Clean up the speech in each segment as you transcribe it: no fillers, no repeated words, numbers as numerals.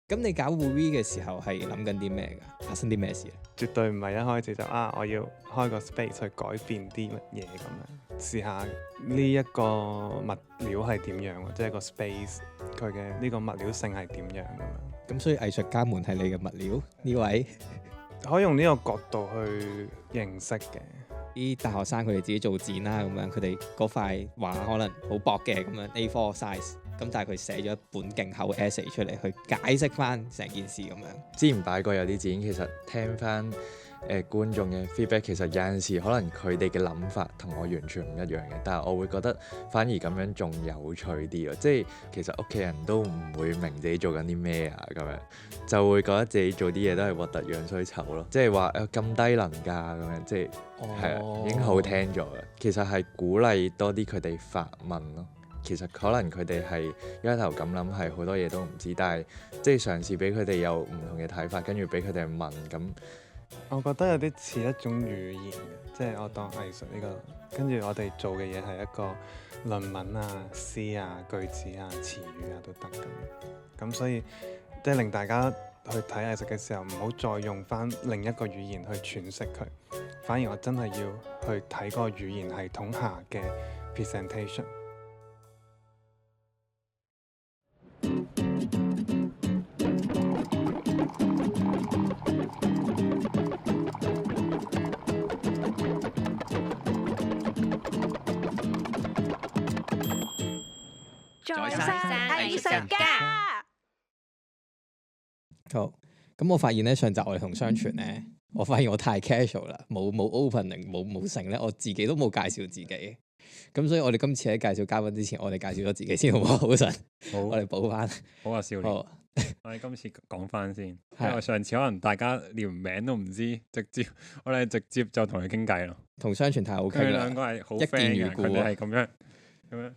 咁你搞 Movie 嘅時候係諗緊啲咩㗎？發生啲咩事咧？絕對唔係一開始就我要開個 space 去改變啲乜嘢咁樣，試下呢一個物料係點樣喎，即係個 space 佢嘅呢個物料性係點樣咁樣。咁所以藝術家們係你嘅物料呢位？可以用呢個角度去認識嘅。啲大學生佢哋自己做展啦，咁樣佢哋嗰塊畫可能好薄嘅咁樣 A4 size，咁但係佢寫咗一本勁厚 essay 出嚟去解釋翻成件事咁樣。之前擺過有啲展，其實聽翻觀眾嘅 feedback，其實有陣時可能佢哋嘅諗法同我完全唔一樣嘅，但係我會覺得反而咁樣仲有趣啲咯。即係其實屋企人都唔會明自己做緊啲咩啊，咁樣就會覺得自己做啲嘢都係核突樣衰醜咯。即係話咁低能㗎咁樣，即係係啊，已經好聽咗啦。其實係鼓勵多啲佢哋發問咯。其實可能佢哋係一開頭咁諗係好多嘢都唔知，但係即係嘗試俾佢哋有唔同嘅睇法，跟住俾佢哋問咁。我覺得有啲似一種語言嘅，即係我當藝術呢個，跟住我哋做嘅嘢係一個論文啊、詩啊、句子啊、詞語啊都得咁。咁所以即係令大家去睇藝術嘅時候，唔好再用翻另一個語言去詮釋佢，反而我真係要去睇嗰個語言系統下嘅 presentation。在山藝術家。好，咁我發現咧上集我哋同相傳咧，我發現我太 casual 啦，冇 opening，冇成咧，我自己都冇介紹自己。咁所以我哋今次喺介紹嘉賓之前，我哋介紹咗自己先好唔好？好神，好，我哋補翻。好啊，少年。好，我哋今次講翻先，因為上次可能大家連名都唔知，我哋直接就同佢傾偈咯。同相傳太好傾佢啦，兩個係好一見 friend 嘅，如故啊佢哋係咁樣，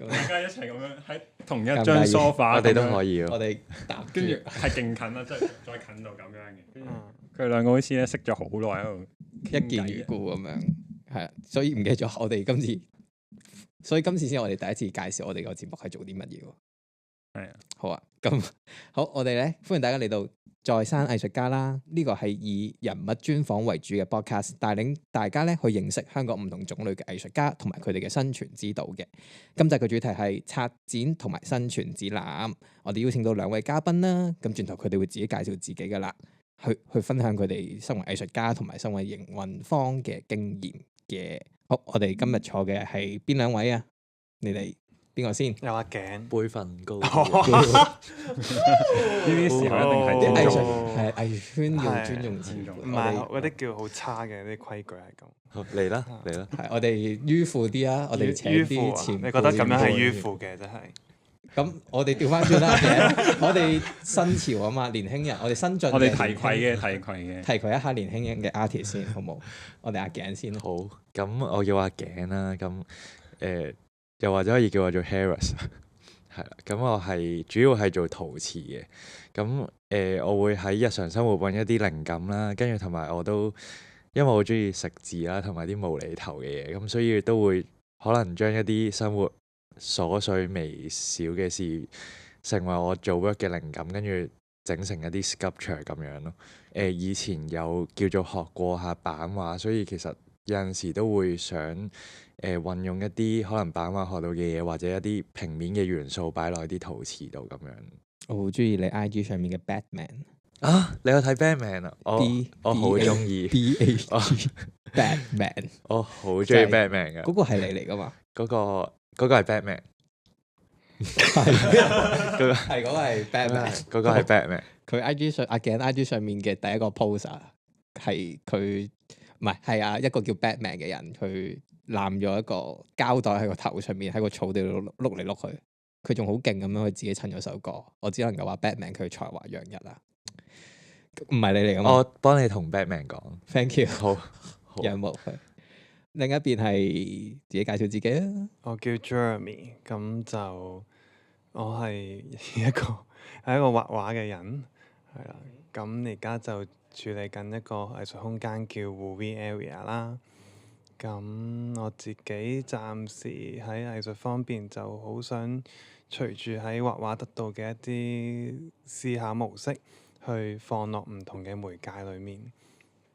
大家一齊咁樣喺同一張尷尬 sofa，我哋都可以咯。我哋搭跟住係勁近啦，即係再近到咁樣嘅。跟住佢哋兩個好似咧識咗好耐喺度一見如故咁樣，係啊，所以唔記得咗我哋今次先我哋第一次介紹我哋個節目係做啲乜嘢喎。係啊，好啊，咁好，我哋咧歡迎大家嚟到在山藝術家啦。呢個係以人物專訪為主嘅 podcast，帶領大家咧去認識香港唔同種類嘅藝術家同埋佢哋嘅生存之道嘅。今集嘅主題係策展同埋生存指南。我哋邀請到兩位嘉賓啦，咁轉頭佢哋會自己介紹自己噶啦，去分享佢哋身為藝術家同埋身為營運方嘅經驗嘅。好，我哋今日坐嘅係邊兩位啊？你哋邊個先？有阿頸，輩分高，呢啲時候一定係啲藝術尊重係藝術圈要尊重前輩，唔係嗰啲叫好差嘅啲規矩係咁。好嚟啦嚟啦，係我哋迂腐啲啊！我哋請迂腐啊！啲前輩。你覺得咁樣係迂腐嘅，真係。咁我哋調翻轉啦，我哋新潮啊嘛，年輕人，我哋新進嘅我哋年輕提攜嘅。提攜一下年輕人嘅 artist 先，好冇？我哋阿頸先。好，咁我叫阿頸啦，咁又或者可以叫我做 Harris， 係啦，咁我係主要係做陶瓷嘅，咁我會喺日常生活揾一啲靈感啦，跟住同埋我都因為我中意食字啦，同埋啲無厘頭嘅嘢，咁所以都會可能將一啲生活瑣碎微小嘅事成為我做 work 嘅靈感，跟住整成一啲 sculpture 咁樣咯。以前有叫做學過下版畫，所以其實有陣時都會想運用一啲可能版畫學到嘅嘢，或者一啲平面嘅元素擺落啲陶瓷度咁樣。我好中意你 IG 上面嘅 Batman 啊！你有睇 Batman 啊？我好中意 BAG Batman，我好中意 Batman 嘅。嗰個係你嚟噶嘛？嗰個係 Batman，係嗰個係 Batman，嗰個係 Batman。佢 IG 上阿頸 IG 上面嘅第一個 post 係佢唔係啊一個叫 Batman 嘅人，佢攬咗一個膠袋喺個頭上面，喺個草地度碌嚟碌去，佢仲好勁咁樣去自己襯咗首歌。我只能夠話 Batman 佢才華洋溢啊！唔係你嚟噶嘛？我幫你同 Batman 講 ，thank you。好，仰慕佢。另一邊係自己介紹自己啊。我叫 Jeremy，咁就我係一個畫畫嘅人，係啦。咁而家就處理緊一個藝術空間叫 Movie Area 啦。咁我自己暫時喺藝術方面就好想隨住喺畫畫得到嘅一啲思考模式，去放落唔同嘅媒介裏面。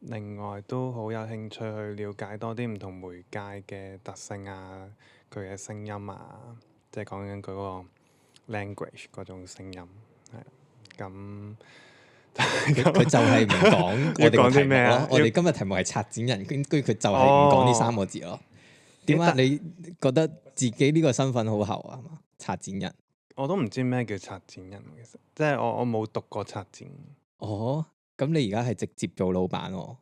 另外都好有興趣去了解多啲唔同媒介嘅特性啊，佢嘅聲音啊，即係講緊佢嗰個 language 嗰種聲音，係啊。咁佢就係唔講我哋要講個題目啲咩啊咯。我哋今日題目係策展人，跟住佢就係唔講呢三個字咯。點解你覺得自己呢個身份好厚啊？係嘛，策展人。我都唔知咩叫策展人，其實即係我冇讀過策展。哦，咁你而家係直接做老闆喎？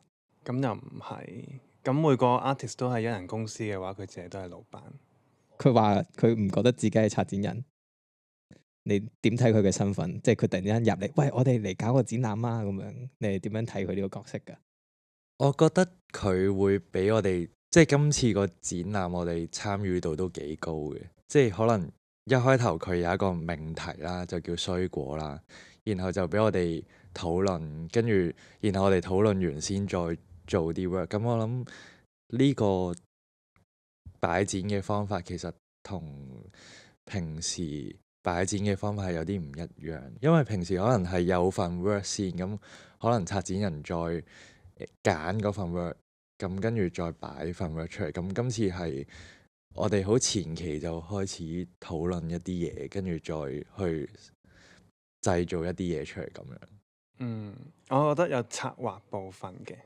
咁又唔係，咁每個 artist 都係一人公司嘅話，佢自己都係老闆。佢話佢唔覺得自己係策展人，你點睇佢嘅身份？即係佢突然間入嚟，喂，我哋嚟搞個展覽啊咁樣，你係點樣睇佢呢個角色㗎？我覺得佢會俾我哋，即係今次個展覽，我哋參與度都幾高嘅。即係可能一開頭佢有一個命題啦，就叫衰果啦，然後就俾我哋討論，跟住然後我哋討論完先再做啲 work。咁我諗呢個擺展嘅方法其實同平時擺展嘅方法係有啲唔一樣，因為平時可能係有份 work 先，咁可能策展人再揀嗰份 work，咁跟住再擺份 work 出嚟。咁今次係我哋好前期就開始討論一啲嘢，跟住再去製造一啲嘢出嚟咁樣。我覺得有策劃部分嘅，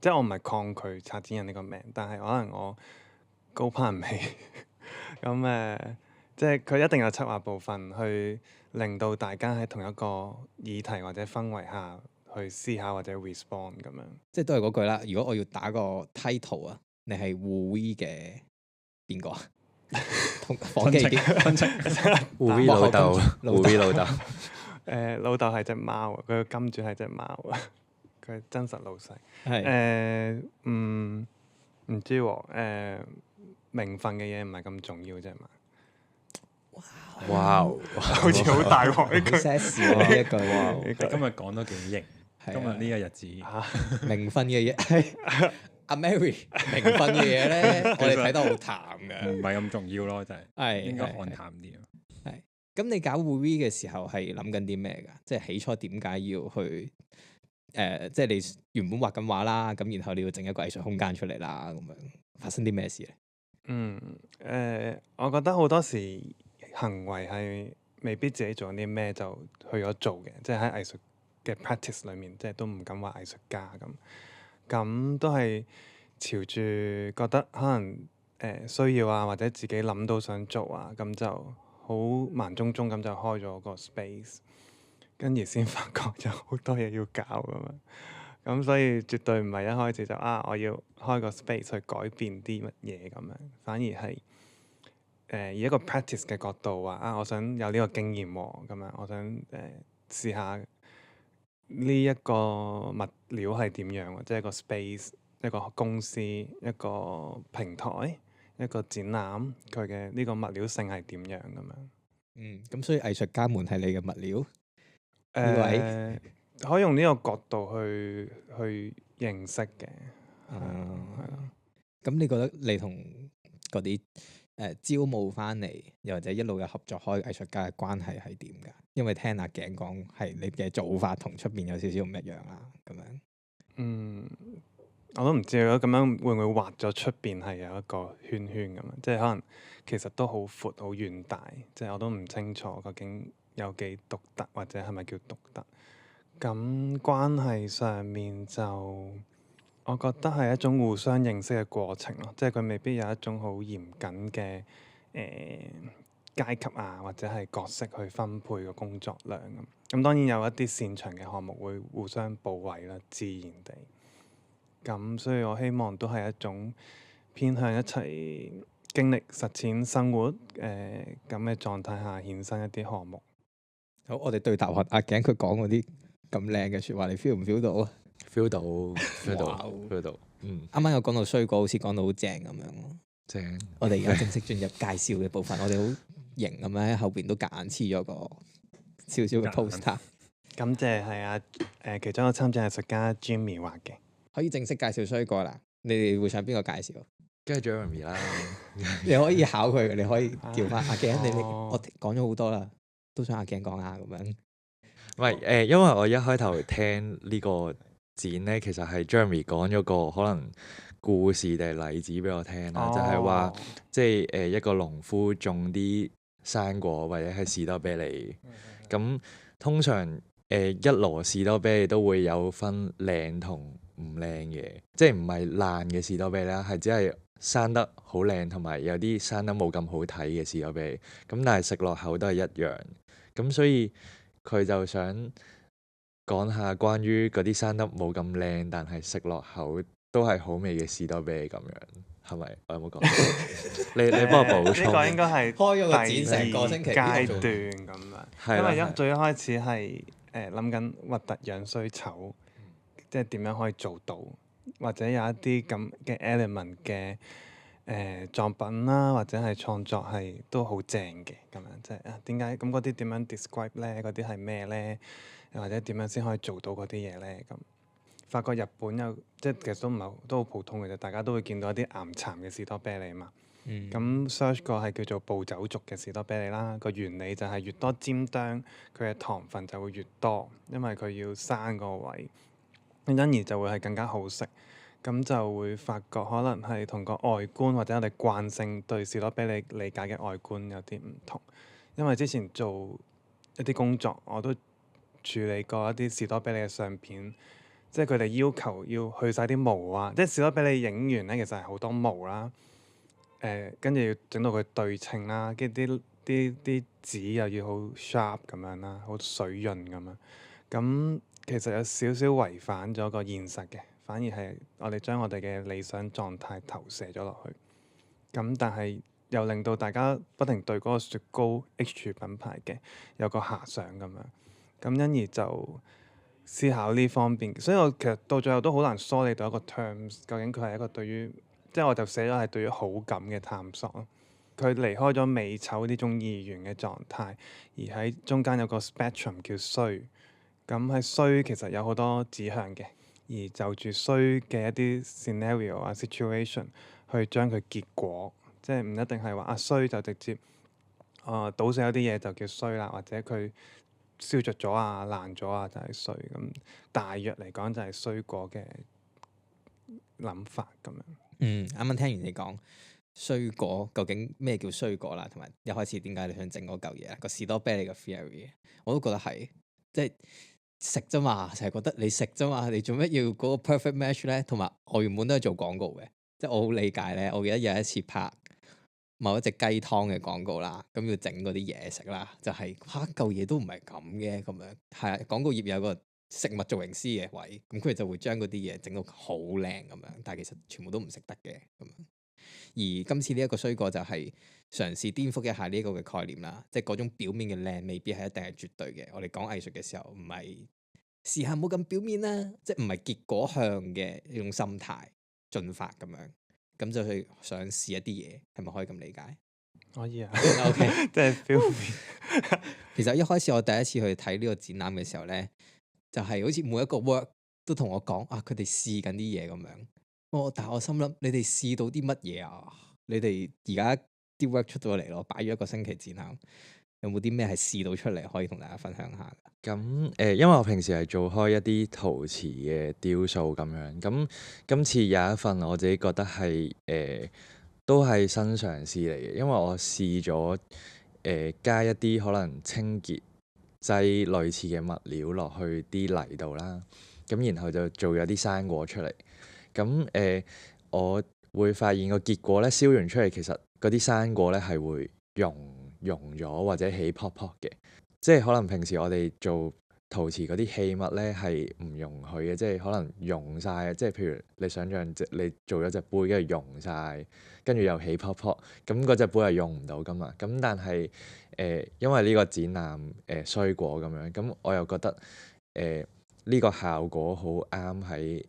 即係我唔係抗拒策展人呢個名，但係可能我高攀唔起。咁即係佢一定有策劃部分，去令到大家喺同一個議題或者氛圍下去思考或者 respond 咁樣。即係都係嗰句啦。如果我要打個 title 啊，你係互 V 嘅邊個啊？同伙計邊？親戚互 V 老豆，互 V 老豆。老豆係隻貓啊，佢個金主係隻貓啊，佢係真實老細。係唔知喎，名分嘅嘢唔係咁重要啫嘛。哇！好似好大鑊呢句。 sexy 喎呢一句喎，你今日講得幾型，係啊今日呢個日子名分嘅嘢係阿 Mary 名分嘅嘢咧，我哋睇得好淡嘅。唔係咁重要咯，就係係應該係看淡啲咯。咁你搞 V 嘅時候係諗緊啲咩㗎？即係起初點解要去即係你原本畫緊畫啦，咁然後你要整一個藝術空間出嚟啦，咁樣發生啲咩事咧？我覺得好多時行為係未必自己做緊啲咩就去咗做嘅，即係喺藝術嘅 practice 裏面，即係都唔敢話藝術家咁都係朝住覺得可能需要啊，或者自己諗到想做啊，咁就好慢中中咁就開咗個 space，跟住先發覺有好多嘢要搞咁樣。咁所以絕對唔係一開始就我要開個 space 去改變啲乜嘢咁樣，反而係以一個 practice 嘅角度話我想有呢個經驗喎，咁樣我想試下呢一個物料係點樣，即係一個 space、一個公司、一個平台、一個展覽，佢嘅呢個物料性係點樣咁樣。咁所以藝術家們係你嘅物料呢位？可以用呢個角度去認識嘅。係啦。咁你覺得你同嗰啲招募翻嚟，又或者一路有合作開藝術家嘅關係係點㗎？因為聽阿頸講係你嘅做法同出邊有少少唔一樣啦，咁樣。我都唔知如果咁樣會唔會畫咗出邊係有一個圈圈咁樣，即係可能其實都好闊好遠大，即係我都唔清楚究竟有幾獨特或者係咪叫獨特。咁關係上面就我覺得係一種互相認識嘅過程咯，即係佢未必有一種好嚴謹嘅階級啊，或者係角色去分配個工作量咁。咁當然有一啲擅長嘅項目會互相補位啦，自然地。咁所以我希望都係一種偏向一齊經歷實踐生活咁嘅狀態下衍生一啲項目。好，我哋對答案阿頸佢講嗰啲咁靚嘅説話，你 feel 唔 feel 到啊？feel 到，feel 到，feel 到。啱啱有講到衰果，好似講到好正咁樣咯。正。我哋而家正式進入介紹嘅部分，我哋好型咁樣喺後邊都夾硬黐咗個少少嘅 poster。感謝係其中一個參展藝術家 Jimmy 畫嘅。可以正式介紹衰過啦。你哋會想邊個介紹？跟住 Jeremy 啦，你可以考佢，你可以調翻阿鏡。你哦我講咗好多啦，都想阿鏡講下咁樣。唔係因為我一開頭聽呢個展咧，其實係 Jeremy 講咗個可能故事定係例子俾我聽啦，就係話哦即係一個農夫種啲生果或者係士多啤梨，咁通常一籮士多啤梨都會有分靚同唔靚嘅，即係唔係爛嘅士多啤梨啦，係只係生得好靚同埋有啲生得冇咁好睇嘅士多啤梨，咁但係食落口都係一樣，咁所以佢就想講下關於嗰啲生得冇咁靚，但係食落口都係好味嘅士多啤梨咁樣，係咪？我有冇講？你幫我補充。呢個應該係開咗個展第成個星期階呢個做段咁樣。係啦係因為最一開始係諗緊核突樣衰醜，即係點樣可以做到，或者有一啲咁嘅 element 嘅作品啦，或者係創作係都好正嘅咁樣，即係啊點解咁嗰啲點樣 describe 咧？嗰啲係咩咧？又或者點樣先可以做到嗰啲嘢咧？咁發覺日本有即係其實都唔係都好普通嘅啫，大家都會見到一啲岩蠶嘅士多啤梨嘛。嗯，咁 search 過係叫做暴走族嘅士多啤梨啦，個原理就係越多尖端，佢嘅糖分就會越多，因為佢要生個位，因而就會係更加好食。咁就會發覺可能係同個外觀或者我哋慣性對士多啤梨理解嘅外觀有啲唔同。因為之前做一啲工作，我都處理過一啲士多啤梨嘅相片，即係佢哋要求要去晒啲毛啊，即係士多啤梨影完咧，其實係好多毛啦。跟住要整到佢對稱啦，跟住啲紙又要好 sharp 咁樣啦，好水潤咁樣。咁其實有少少違反咗個現實嘅，反而係我哋將我哋嘅理想狀態投射咗落去。咁但係又令到大家不停對嗰個雪糕 H 品牌嘅有個遐想咁樣。咁因而就思考呢方面，所以我其實到最後都好難梳理到一個 terms，究竟佢係一個對於即係我就寫咗係對於好感嘅探索咯。佢離開咗美醜呢種二元嘅狀態，而喺中間有個 spectrum 叫衰。咁喺衰其實有好多指向嘅，而就住衰嘅一啲 scenario 啊 situation 去將佢結果，即係唔一定係話衰就直接倒瀉有啲嘢就叫衰啦，或者佢燒着咗啊爛咗啊就係衰咁。大約嚟講就係衰果嘅諗法咁樣。啱啱聽完你講衰果，究竟咩叫衰果啦？同埋一開始點解你想整嗰嚿嘢個士多啤梨嘅 theory，我都覺得係即係食啫嘛，成日覺得你食啫嘛，你做咩要嗰個 perfect match 咧？同埋我原本都係做廣告嘅，即係我好理解咧。我記得有一次拍某一隻雞湯嘅廣告啦，咁要整嗰啲嘢食啦，就係嚿嘢都唔係咁嘅咁樣。係啊，廣告頁有個食物造型師嘅位，咁佢就會將嗰啲嘢整到好靚咁樣，但係其實全部都唔食得嘅咁樣。而今次呢一個衰果就係嘗試顛覆一下呢一個嘅概念啦，即係嗰種表面嘅靚未必係一定係絕對嘅。我哋講藝術嘅時候，唔係試下冇咁表面啦，即係唔係結果向嘅一種心態進發咁樣，咁就去想試一啲嘢，係咪可以咁理解？可以啊 OK 即係表面。其實一開始我第一次去睇呢個展覽嘅時候咧，就係好似每一個 work 都同我講佢哋試緊啲嘢咁樣。但係我心諗，你哋試到啲乜嘢啊？你哋而家啲 work 出到嚟咯，擺咗一個星期展覽，有冇啲咩係試到出嚟可以同大家分享下？咁因為我平時係做開一啲陶瓷嘅雕塑咁樣，咁今次有一份我自己覺得係都係新嘗試嚟嘅，因為我試咗加一啲可能清潔劑類似嘅物料落去啲泥度啦，咁然後就做咗啲生果出嚟。咁我會發現個結果咧，燒完出嚟其實嗰啲生果咧係會溶咗或者起泡泡嘅，即係可能平時我哋做陶瓷嗰啲器物咧係唔容許嘅，即係可能溶晒，即係譬如你想象你做咗隻杯跟住溶晒，跟住又起泡泡，咁嗰隻杯係用唔到噶嘛。咁但係因為呢個展覽衰果咁樣，咁我又覺得呢個效果好啱喺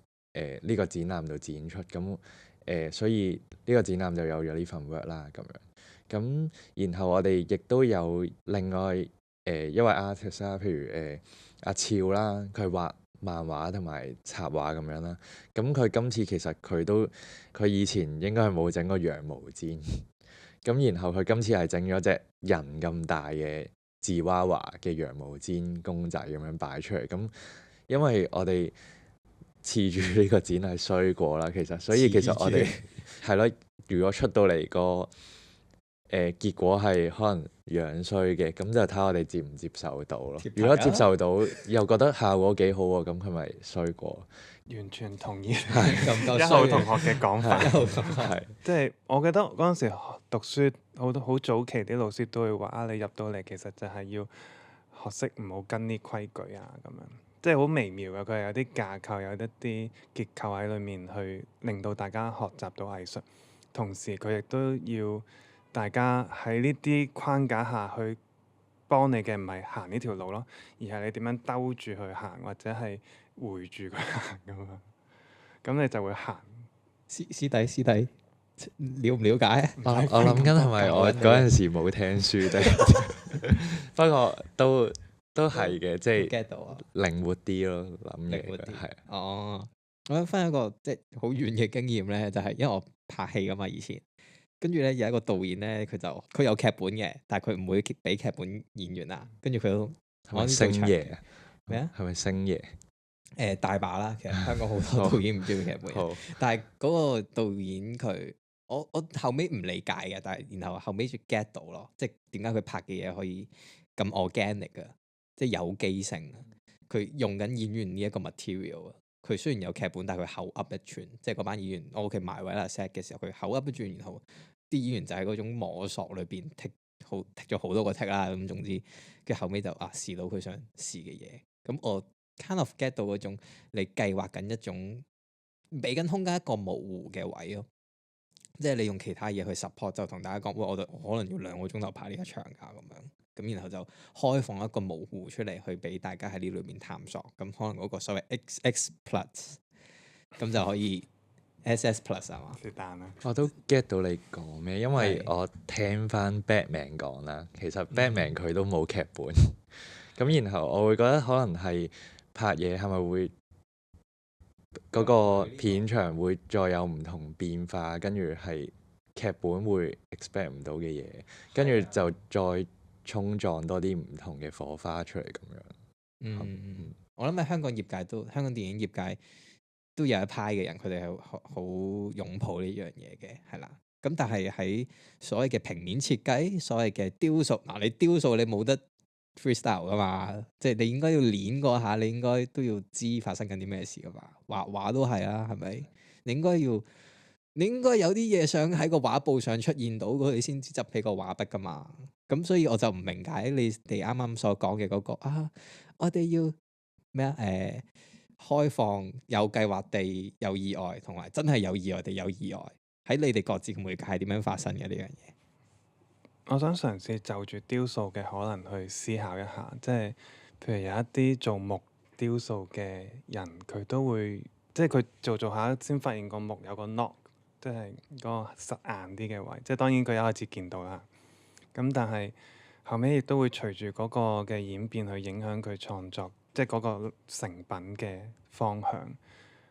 呢個展覽度展出，咁所以呢個展覽就有咗呢份 work 啦咁樣。咁然後我哋亦都有另外一位 artist 啦，譬如阿俏啦，佢畫漫畫同埋插畫咁樣啦。咁佢今次其實佢以前應該係冇整過羊毛氈，咁然後佢今次係整咗隻人咁大嘅芝娃娃嘅羊毛氈公仔咁樣擺出嚟。咁因為我哋黐住呢個展係衰過啦，其實所以其實我哋係咯，如果出到嚟個結果係可能樣衰嘅，咁就睇下我哋接唔接受到咯。如果接受到又覺得效果幾好喎，咁佢咪衰過。完全同意咁夠一號同學嘅講法。係即係我記得嗰陣時讀書好早期啲老師都會話啊，你入到嚟其實就係要學識唔好跟啲規矩啊咁樣，即係好微妙嘅。佢係有啲架構，有一啲結構喺裏面去令到大家學習到藝術，同時佢亦都要大家喺呢啲框架下去幫你嘅唔係行呢條路咯，而係你點樣兜住去行，或者係回住佢行咁樣，咁你就會行。師弟了唔了解？我諗緊係咪我嗰陣時冇聽書啫？不過都係嘅，即係 get 到啊，靈活啲咯，諗嘢靈活啲係。哦，我想分享一個即係好遠嘅經驗咧，就係因為我拍戲噶嘛以前，跟住咧有一個導演咧，佢有劇本嘅，但係佢唔會俾劇本演員啊，跟住佢都係咪星爺啊？咩啊？係咪星爺？大把啦，其實香港好多導演唔中意劇本嘅，好但係嗰個導演我後尾唔理解嘅，但係然後後尾就 get 到咯，即係點解佢拍嘅嘢可以咁 organic 啊，即係有機性啊，佢用緊演員呢一個 material 啊，佢雖然有劇本，但係佢口噏一串，即係嗰班演員我屋企埋位啦 set 嘅時候，佢口噏一串，然後啲演員就喺嗰種摸索裏邊剔咗好多個剔啦，咁總之跟住後尾就試到佢想試嘅嘢，咁我 kind of get 到嗰種你計劃緊一種俾緊空間一個模糊嘅位咯。即係你用其他嘢去 support，就同大家講，喂，我可能要2個鐘頭拍呢一場㗎咁樣，咁然後就開放一個模糊出嚟，去俾大家喺呢裏面探索。咁可能嗰個所謂 XX plus，咁就可以 SS plus 係嘛？是但啦。我都 get 到你講咩，因為我聽翻 Batman 講啦，其實 Batman 佢都冇劇本，咁然後我會覺得可能係拍嘢係咪會嗰個片場會再有唔同變化，跟住係劇本會 expect 唔到嘅嘢，跟住就再衝撞多啲唔同嘅火花出嚟咁樣。我諗喺香港電影業界都有一派嘅人，佢哋係好擁抱呢樣嘢嘅，係啦。咁但係喺所謂嘅平面設計，所謂嘅雕塑，你雕塑你冇得 freestyle 噶嘛，即係你應該要練過下，你應該都要知發生緊啲咩事噶嘛。畫畫都係啦，係咪？你應該有啲嘢想喺個畫布上出現到，佢先至執起個畫筆噶嘛。咁所以我就唔明解你哋啱啱所講嘅嗰個我哋要咩啊？開放有計劃地有意外，同埋真係有意外地有意外，喺你哋各自嘅媒介係點樣發生嘅呢樣嘢？我想嘗試就住雕塑嘅可能去思考一下，即係譬如有一啲做木雕塑嘅人，佢都會即係佢做下先發現個木有個 knock，即係嗰個實硬啲嘅位。即係當然佢一開始見到啦，咁但係後尾亦都會隨住嗰個嘅演變去影響佢創作，即係嗰個成品嘅方向。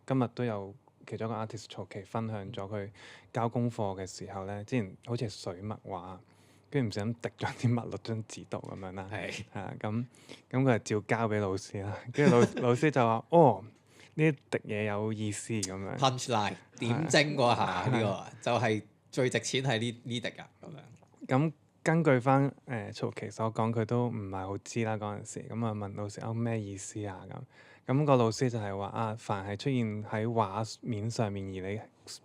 今日都有其中一個 artist 曹琪分享咗佢交功課嘅時候咧，之前好似係水墨畫。跟住唔小心滴咗啲墨落張紙度咁樣啦，係啊，咁佢就照交俾老師啦。跟住老師就話：哦，呢滴嘢有意思咁樣。Punchline 點睛嗰下呢個就係最值錢係呢滴啊咁樣。咁根據翻曹琪所講，佢都唔係好知啦嗰陣時。咁問老師咩意思啊咁個老師就係話凡係出現喺畫面上面而你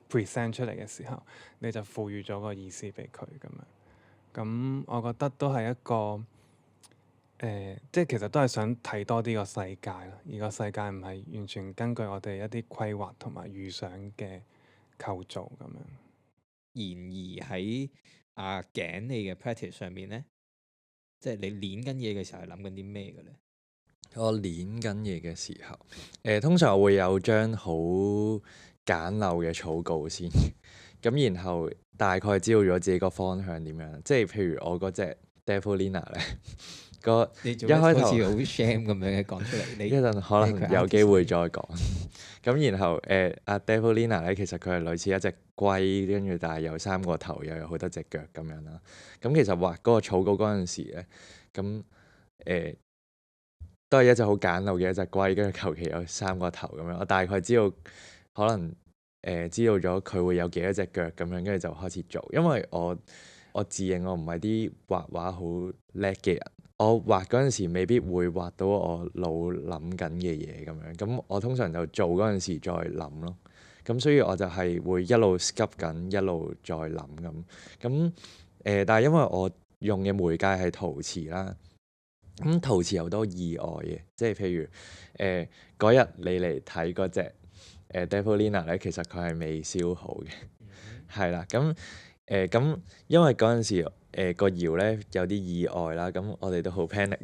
present 出嚟嘅時候，你就賦予咗個意思俾佢咁樣。咁我覺得都係一個即係其實都係想睇多啲個世界啦，而個世界唔係完全根據我哋一啲規劃同埋預想嘅構造咁樣。然而喺頸你嘅 practice 上面咧，即係你練緊嘢嘅時候係諗緊啲咩嘅咧？我練緊嘢嘅時候，通常我會有張好簡陋嘅草稿先，咁然後大概知道咗自己個方向點樣。即係譬如我嗰隻 Devilina 咧，個你做一開頭好似好 shame 咁樣嘅講出嚟，你一陣可你佢能有機會再講。咁然後阿 Devlina 咧，其實佢係類似一隻龜，跟住但係有3個頭，又有好多隻腳咁樣啦。咁其實畫嗰個草稿嗰陣時咧，咁都係一隻好簡陋嘅一隻龜，跟住求其有3個頭咁樣。我大概知道可能知道咗佢會有幾多隻腳咁樣，跟住就開始做。因為我自認我唔係啲畫畫好叻嘅人。我畫嗰陣時未必會畫到我腦諗緊嘅嘢咁樣，咁我通常就做嗰陣時再諗咯。咁所以我就係會一路 skip 緊，一路再諗咁。咁但係因為我用嘅媒介係陶瓷啦，咁陶瓷有好多意外嘅，即係譬如嗰日你嚟睇嗰隻Devlina 咧，其實佢係未燒好嘅，係啦。咁因為嗰陣時個窯咧有啲意外啦，咁我哋都好 panic，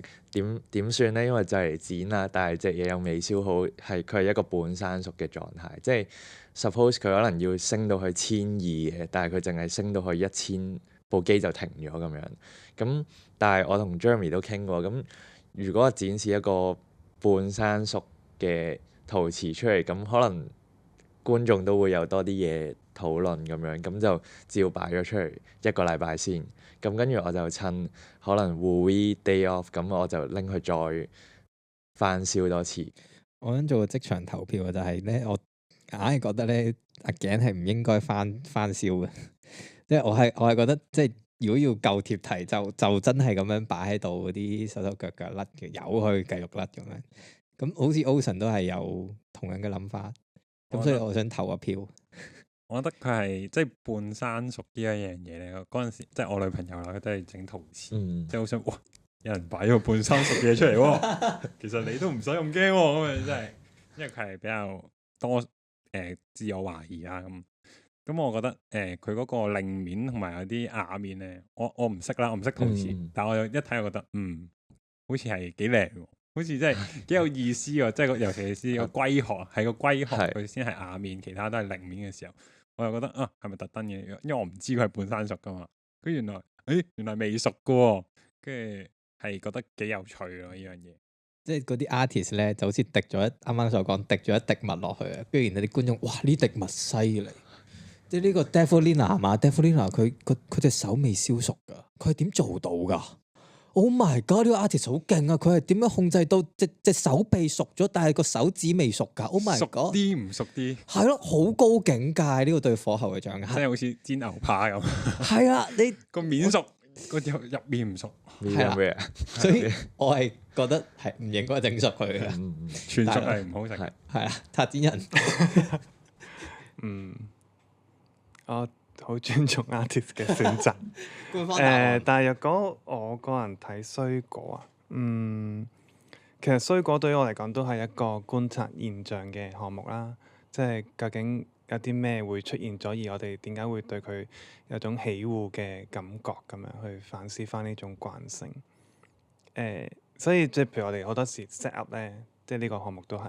點算咧？因為就嚟剪啦，但係隻嘢又未燒好，佢係一個半生熟嘅狀態，即係 suppose 佢可能要升到去1200嘅，但係佢淨係升到去1000，部機就停咗咁樣。咁但係我同 Jeremy 都傾過，咁如果我展示一個半生熟嘅陶瓷出嚟，咁可能觀眾都會有多啲嘢討論咁樣，咁就照擺咗出嚟1個禮拜先。咁跟住我就趁可能 Woori day off，咁我就拎去再翻燒多次。我想做個即場投票嘅就係咧，我硬係覺得咧阿頸係唔應該翻燒嘅，即係我係覺得即係如果要夠貼題就真係咁樣擺喺度，嗰啲手腳甩嘅由去繼續甩咁樣。咁好似 Ocean 都係有同樣嘅諗法，咁所以我想投個票。我覺得佢係即係半生熟呢一樣嘢咧。嗰陣時即係我女朋友啦，佢都係整陶瓷，即係好想哇，有人擺咗個半生熟嘢出嚟喎。其實你都唔使咁驚喎，咁樣真係，因為佢係比較多自我懷疑啦咁我覺得佢嗰個令面同埋有啲瓦面咧，我唔識啦，我唔識陶瓷，但係我一睇我覺得好似係幾靚喎，好似真係幾有意思喎。即係尤其是個龜殼係個龜殼，佢先係瓦面，其他都係令面嘅時候，我又覺得係咪特登嘅？因為我唔知佢係半生熟噶嘛，佢原來未熟噶喎，跟住係覺得幾有趣咯呢樣嘢。即係嗰啲 artist 咧，就好似滴咗啱啱所講滴咗一滴墨落去啊，跟住然後啲觀眾哇呢滴墨犀利，即係呢個 Devlina 係嘛？Devlina 佢隻手未燒熟㗎，佢係點做到㗎？Oh my god！呢個 artist 好勁啊！佢係點樣控制到隻手臂熟咗，但係個手指未熟㗎？Oh my god！熟啲唔熟啲？係咯，好高境界呢個對火候嘅掌握，即係好似煎牛扒咁。係啊，你個面熟，個入面唔熟。係啦，所以我係覺得係唔應該整熟佢嘅，全熟係唔好食。係啦，塔煎人。我好尊重 artist 嘅選擇。但係若果我個人睇衰果啊，其實衰果對於我嚟講都係一個觀察現象嘅項目啦。即係究竟有啲咩會出現咗，而我哋點解會對佢有種喜惡嘅感覺咁樣去反思翻呢種慣性。所以即係譬如我哋好多時 set up 咧，即係呢個項目都係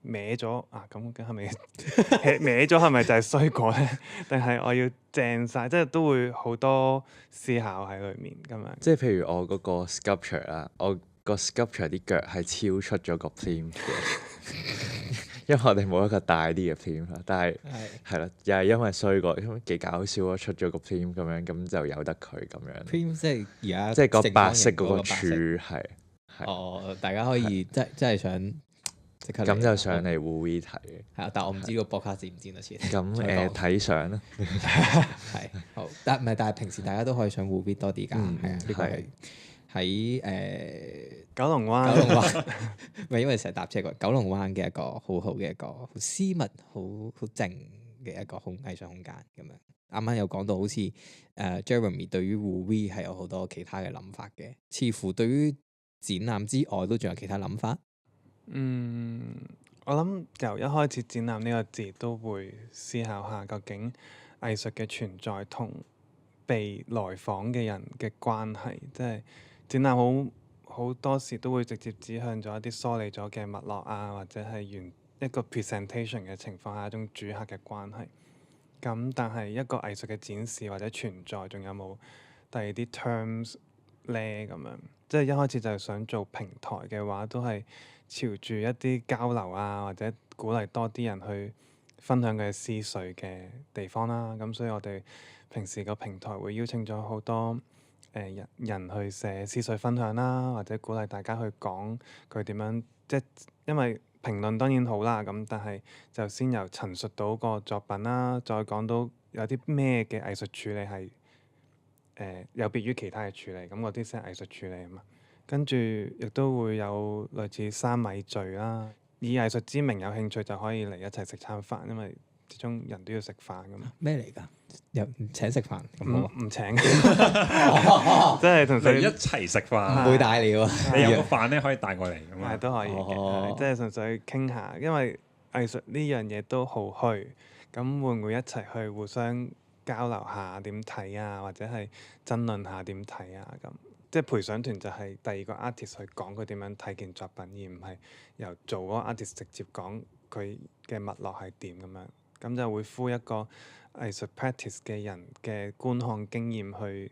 歪咗啊！咁係咪歪咗係咪就係衰果咧？定係我要正晒？即係都會好多思考喺裏面咁樣。即係譬如我嗰個 sculpture 啦，我個 sculpture 啲腳係超出咗個 theme 嘅，因為我哋冇一個大啲嘅 theme 啦。但係係啦，又係因為衰過，因為幾搞笑咯，出咗個 theme 咁樣，咁就由得佢咁樣。theme 即係而家即係個白色嗰個柱係。哦，大家可以真係想即刻咁就上嚟 Woori 睇。係啊，但我唔知個博卡剪唔剪得切。咁睇相啦。係好，但係平時大家都可以上 Woori 多啲㗎，係啊，呢個係喺九龍灣。唔係因為成日搭車過九龍灣嘅一個好好嘅一個好私密、好靜嘅一個藝術空間咁樣。啱啱有講到好似Jeremy 對於 Woori 係有好多其他嘅諗法嘅，似乎對於展覽之外都仲有其他諗法。我諗由一開始展覽呢個字都會思考下，究竟藝術嘅存在同被來訪嘅人嘅關係，即係展覽好多時都會直接指向咗一啲梳理咗嘅脈絡啊，或者係一個 presentation 嘅情況下一種主客嘅關係。咁但係一個藝術嘅展示或者存在，仲有冇第二啲 terms 咧？咁樣即係一開始就係想做平台嘅話，都係朝住一啲交流啊，或者鼓勵多啲人去分享佢嘅思緒嘅地方啦。咁所以我哋平時個平台會邀請咗好多人去寫思緒分享啦，或者鼓勵大家去講佢點樣，即係因為評論當然好啦，咁但係就先由陳述到個作品啦，再講到有啲咩嘅藝術處理係有別於其他嘅處理，咁嗰啲先係藝術處理啊嘛。跟住亦都會有類似三米聚啦，以藝術之名有興趣就可以嚟一齊食餐飯，因為始終人都要食飯㗎嘛。咩嚟㗎？又請食飯咁好啊？唔請，即係同佢你一齊食飯，唔會大料啊！你有個飯咧可以帶過嚟咁係啊。都可以嘅，哦即係純粹傾下，因為藝術呢樣嘢都好虛，咁會唔會一齊去互相交流下點睇啊，或者係爭論下點睇啊咁？即係陪審團就係第二個 artist 去講佢點樣睇件作品，而唔係由做嗰個 artist 直接講佢嘅脈絡係點咁樣，咁就會呼一個藝術 practice 嘅人嘅觀看經驗去，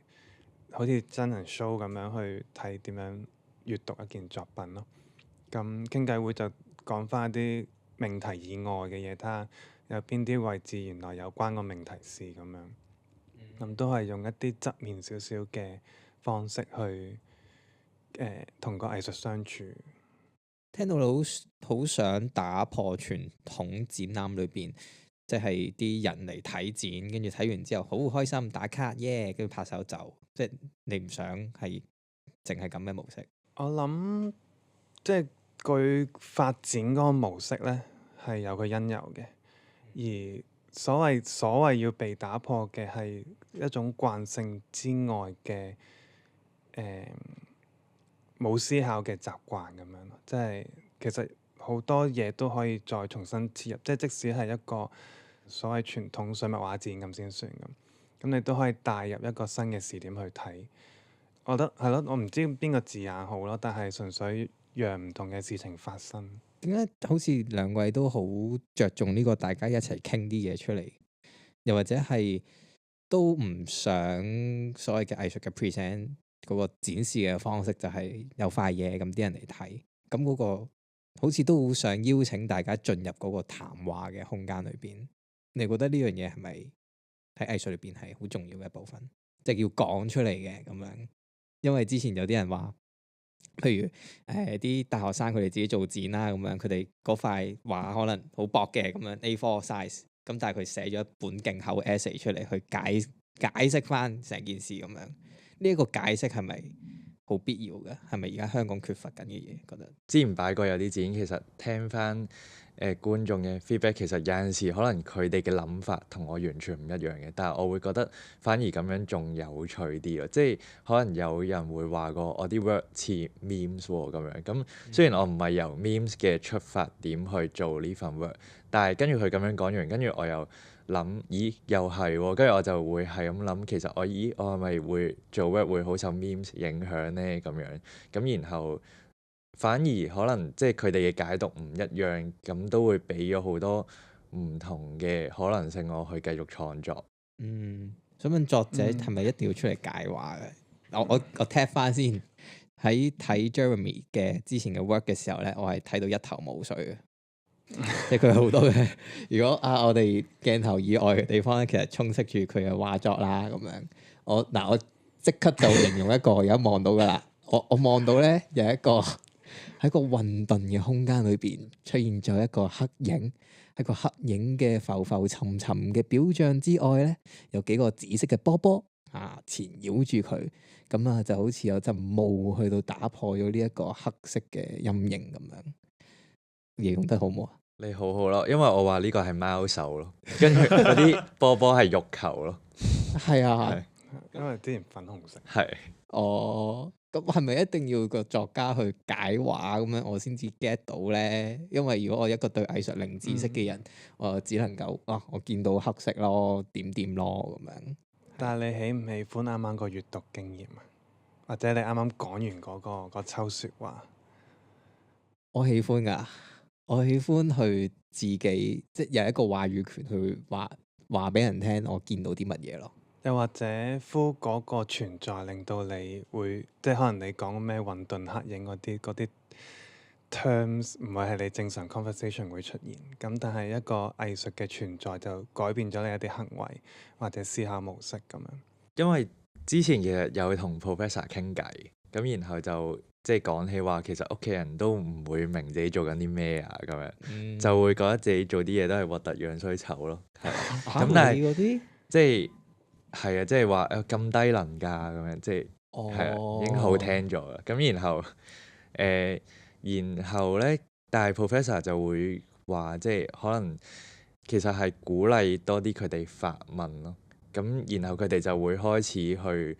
好似真人 show 咁樣去睇點樣閱讀一件作品咯。咁傾偈會就講翻一啲命題以外嘅嘢，睇下有邊啲位置原來有關個命題事咁樣。咁都係用一啲側面少少嘅方式去同個藝術相處。聽到你好想打破傳統展覽裏邊，即係啲人嚟睇展，跟住睇完之後好開心打卡耶，跟住拍手走，即係你唔想係淨係咁嘅模式。我諗即係佢發展嗰個模式咧係有個因由嘅，而所謂要被打破嘅係一種慣性之外嘅冇思考嘅習慣咁樣咯。即係其實好多嘢都可以再重新切入，即係即使係一個所謂傳統水墨畫展咁先算咁你都可以帶入一個新嘅視點去睇。我覺得係咯，我唔知邊個字眼好咯，但係純粹讓唔同嘅事情發生。點解好似兩位都好着重呢個大家一齊傾啲嘢出嚟，又或者係都唔想所謂嘅藝術嘅 present 嗰個展示嘅方式就係有塊嘢咁啲人嚟睇，咁嗰個好似都好想邀請大家進入嗰個談話嘅空間裏邊。你覺得呢樣嘢係咪喺藝術裏邊係好重要嘅一部分，即係要講出嚟嘅咁樣？因為之前有啲人話，譬如啲大學生佢哋自己做展啦，咁樣佢哋嗰塊畫可能好薄嘅咁樣 A4 size，咁但係佢寫咗一本勁厚 essay 出嚟去解釋翻成件事咁樣。呢一個解釋係咪好必要嘅？係咪而家香港缺乏緊嘅嘢？覺得之前擺過有啲展，其實聽翻觀眾嘅 feedback，其實有陣時可能佢哋嘅諗法同我完全唔一樣嘅，但係我會覺得反而咁樣仲有趣啲咯。即係可能有人會話過我啲 work 似 memes 喎咁樣。咁雖然我唔係由 memes 嘅出發點去做呢份 work，但係跟住佢咁樣講完，跟住我又諗，咦又係喎，跟住我就會係咁諗，其實我係咪會做 work 會好受 memes 影響咧咁樣？咁然後反而可能即係佢哋嘅解讀唔一樣，咁都會俾咗好多唔同嘅可能性我去繼續創作。想問作者係咪一定要出嚟解話嘅？我踢翻先，喺睇 Jeremy 嘅之前嘅 work 嘅時候咧，我係睇到一頭霧水嘅。即係佢好多嘅，如果我哋鏡頭以外嘅地方咧，其實充斥住佢嘅畫作啦，咁樣我即刻就形容一個，而家望到噶啦，我望到咧有一個喺個混沌嘅空間裏邊出現咗一個黑影，喺個黑影嘅浮浮沉沉嘅表象之外咧，有幾個紫色嘅波波纏繞住佢，咁就好似有陣霧去到打破咗呢一個黑色嘅陰影咁樣。形容得好唔好啊？你好好咯，因為我話呢個係貓手咯，跟住嗰啲波波係肉球咯。係啊，係因為之前粉紅色。係。哦，咁係咪一定要個作家去解畫咁樣我先至 get 到咧？因為如果我一個對藝術零知識嘅人，我只能夠我見到黑色咯，點點咯咁樣。但係你喜唔喜歡啱啱個閱讀經驗啊？或者你啱啱講完嗰抽説話？我喜歡㗎。我喜歡去自己即係有一個話語權去話俾人聽，我見到啲乜嘢咯。又或者夫嗰個存在令到你會，即係可能你講咩混沌黑影嗰啲 terms 唔會係你正常 conversation 會出現，咁但係一個藝術嘅存在就改變咗你一啲行為或者思考模式咁樣。因為之前其實有同 professor 傾偈，咁然後就即係講起話，其實屋企人都唔會明自己做緊啲咩啊，咁樣、就會覺得自己做啲嘢都係核突樣衰醜咯。係咁但係嗰啲即係係啊，即係話咁低能㗎咁樣，即係係啊，已經好聽咗啦。咁然後咧，但係 professor 就會話，即係可能其實係鼓勵多啲佢哋發問咯。咁然後佢哋就會開始去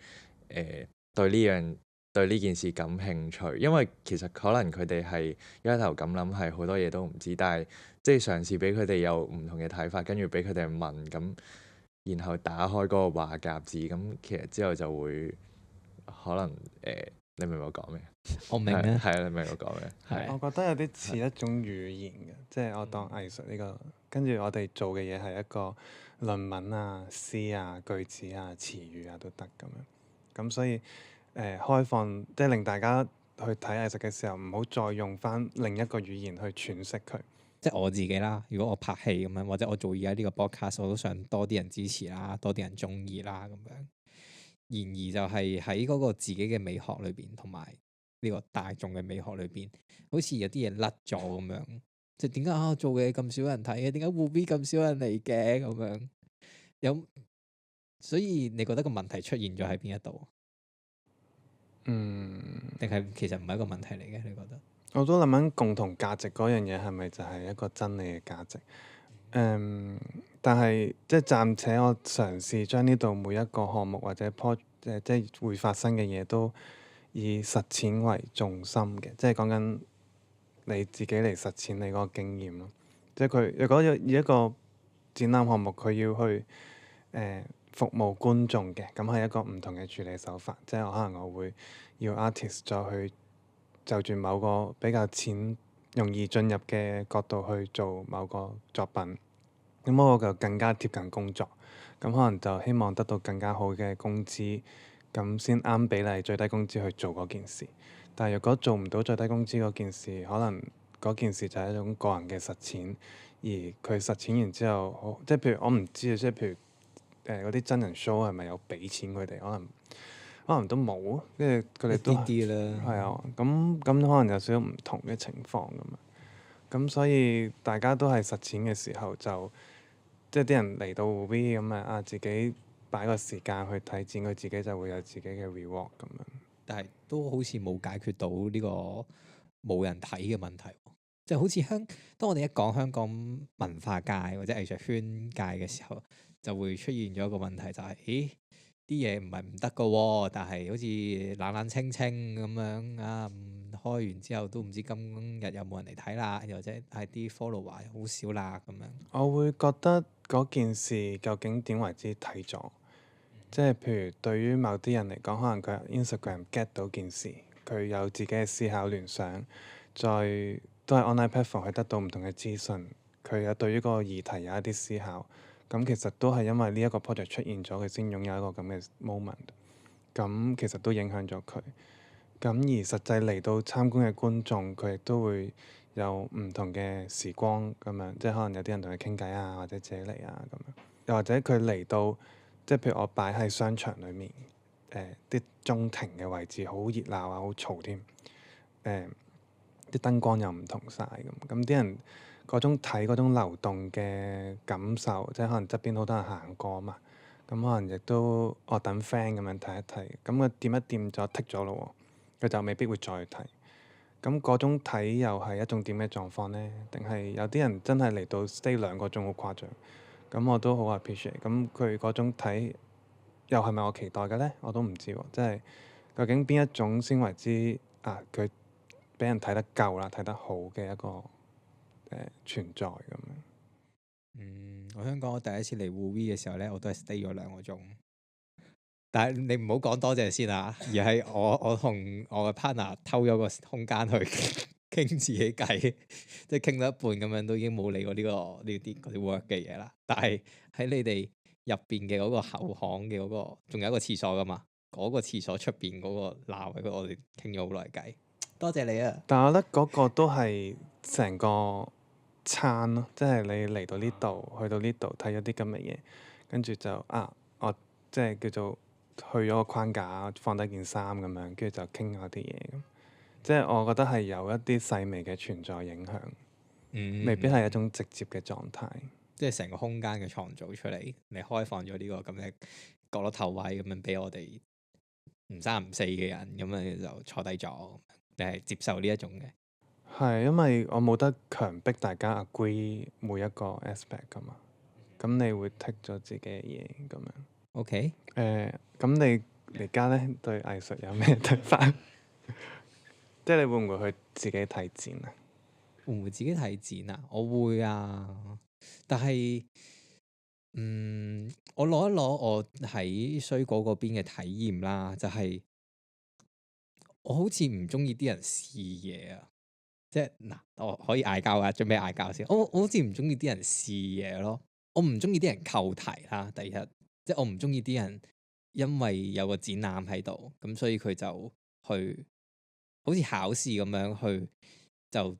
對呢件事感興趣，因為其實可能佢哋係一開頭咁諗係好多嘢都唔知，但係即係嘗試俾佢哋有唔同嘅睇法，跟住俾佢哋問咁，然後打開嗰個話匣子，咁其實之後就會可能你明唔明我講咩？我明啊，係啊，你明我講咩？係我覺得有啲似一種語言嘅，即係我當藝術呢個，跟住我哋做嘅嘢係一個論文啊、詩啊、句子啊、詞語啊都得咁樣。咁所以開放，即係令大家去睇藝術嘅時候，唔好再用翻另一個語言去詮釋佢。即係我自己啦。如果我拍戲咁樣，或者我做而家呢個 podcast，我都想多啲人支持啦，多啲人中意啦咁樣。然而就係喺嗰個自己嘅美學裏邊，同埋呢個大眾嘅美學裏邊，好似有啲嘢甩咗咁樣。即係點解我做嘅咁少人睇嘅？點解 movie 咁少人嚟嘅咁樣？所以你覺得個問題出現咗喺邊一度？定係其實唔係一個問題嚟嘅？你覺得？我都諗緊共同價值嗰樣嘢係咪就係一個真理嘅價值？但係即係暫且我嘗試將呢度每一個項目或者即係會發生嘅嘢都以實踐為重心嘅，即係講緊你自己嚟實踐你嗰個經驗咯。即係佢如果以一個展覽項目佢要去服務觀眾嘅，咁係一個唔同嘅處理手法。即係可能我會要 artist 再去就住某個比較淺容易進入嘅角度去做某個作品，咁我就更加貼近工作，咁可能就希望得到更加好嘅工資，咁先啱比例最低工資去做嗰件事。但係如果做唔到最低工資嗰件事，可能嗰件事就係一種個人嘅實踐，而佢實踐完之後，即係譬如我唔知啊，即係譬如嗰啲真人 show 係咪有俾錢佢哋？可能都冇，因為佢哋都啲啦。係啊，咁可能有少少唔同嘅情況咁啊。咁所以大家都係實踐嘅時候，就即係啲人嚟到 V 咁啊，自己擺個時間去睇展，佢自己就會有自己嘅 reward 咁樣。但係都好似冇解決到呢個冇人睇嘅問題，即係好似當我哋一講香港文化界或者藝術圈界嘅時候，就會出現咗一個問題，就係咦，啲嘢唔係唔得噶喎，但係好似冷冷清清咁樣啊，開完之後都唔知今日有冇人嚟睇啦，又或者係啲 follower 好少啦咁樣。我會覺得嗰件事究竟點為之睇咗？即係譬如對於某啲人嚟講，可能佢 Instagram get 到件事，佢有自己嘅思考聯想，再都係 online platform 去得到唔同嘅資訊，佢有對於嗰個議題有一啲思考。咁其實都係因為呢一個 project 出現咗，佢先擁有一個咁嘅 moment。咁其實都影響咗佢。咁而實際嚟到參觀嘅觀眾，佢亦都會有唔同嘅時光咁樣，即係可能有啲人同佢傾偈啊，或者借嚟啊咁樣。又或者佢嚟到，即係譬如我擺喺商場裡面，啲中庭嘅位置好熱鬧啊，好嘈添。啲燈光又唔同晒咁，咁啲人嗰種睇嗰種流動嘅感受，即係可能側邊好多人行過啊嘛，咁可能亦都等 friend 咁樣睇一睇，咁佢掂一掂就剔咗咯喎，佢就未必會再睇。咁嗰種睇又係一種點嘅狀況咧？定係有啲人真係嚟到 stay 2個鐘好誇張，咁我都好 appreciate。咁佢嗰種睇又係咪我期待嘅咧？我都唔知喎，即係究竟邊一種先為之佢俾人睇得夠啦，睇得好嘅一個存在咁樣。我香港我第一次嚟互 V 嘅時候咧，我都係 stay 咗2個鐘。但係你唔好講多謝先啊，而係我同我嘅 partner 偷咗個空間去傾自己偈，即係傾到一半咁樣都已經冇理過呢啲嗰啲 work 嘅嘢啦。但係喺你哋入邊嘅嗰個後巷嘅嗰個，仲有一個廁所噶嘛。嗰個廁所出邊嗰個鬧位，我哋傾咗好耐偈。多謝你啊！但係我覺得嗰個都係成個餐咯，即係你嚟到呢度，去到呢度睇咗啲咁嘅嘢，跟住就我即係叫做去咗個框架，放低件衫咁樣，跟住就傾下啲嘢咁。即係我覺得係有一啲細微嘅存在影響，未必係一種直接嘅狀態。即係成個空間嘅創造出嚟，你開放咗呢個咁嘅角落頭位咁樣俾我哋唔三唔四嘅人，咁樣就坐低咗，你係接受呢一種嘅。係因為我冇得強迫大家 agree 每一個 aspect 噶嘛，咁你會剔咗自己嘅嘢咁樣。OK。咁你而家咧對藝術有咩睇法？即係你會唔會去自己睇展啊？會唔會自己睇展啊？我會啊，但係我攞一攞我喺衰果嗰邊嘅體驗啦，就係我好似唔中意啲人試嘢啊。即係嗱，我可以嗌交啊，準備嗌交先。我好似唔中意啲人試嘢咯，我唔中意啲人扣題啦。第一，即係我唔中意啲人因為有個展覽喺度，咁所以佢就去好似考試咁樣去，就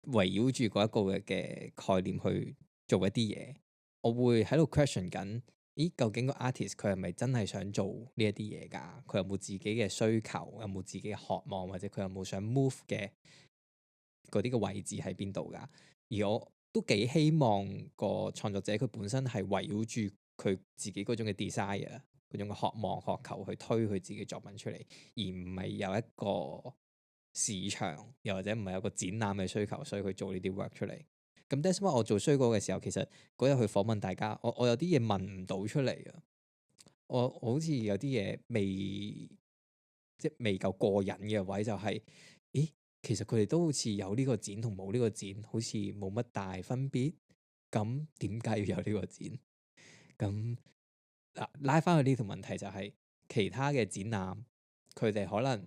圍繞住嗰一個嘅概念去做一啲嘢。我會喺度 question 緊，咦？究竟個 artist 佢係咪真係想做呢一啲嘢㗎？佢有冇自己嘅需求？有冇自己嘅渴望？或者佢有冇想 move 嘅嗰啲嘅位置喺邊度㗎？而我都幾希望個創作者佢本身係圍繞住佢自己嗰種嘅 desire，嗰種嘅渴望渴求去推佢自己作品出嚟，而唔係有一個市場，又或者唔係有個展覽嘅需求，所以佢做呢啲 work 出嚟。咁 that's why 我做衰果嘅時候，其實嗰日去訪問大家，我有啲嘢問唔到出嚟啊！我好似有啲嘢未夠過癮嘅位，就係，咦？其實佢哋都好似有呢個展同冇呢個展，好似冇乜大分別。咁點解要有呢個展？咁拉翻去呢條問題就係，其他嘅展覽，佢哋可能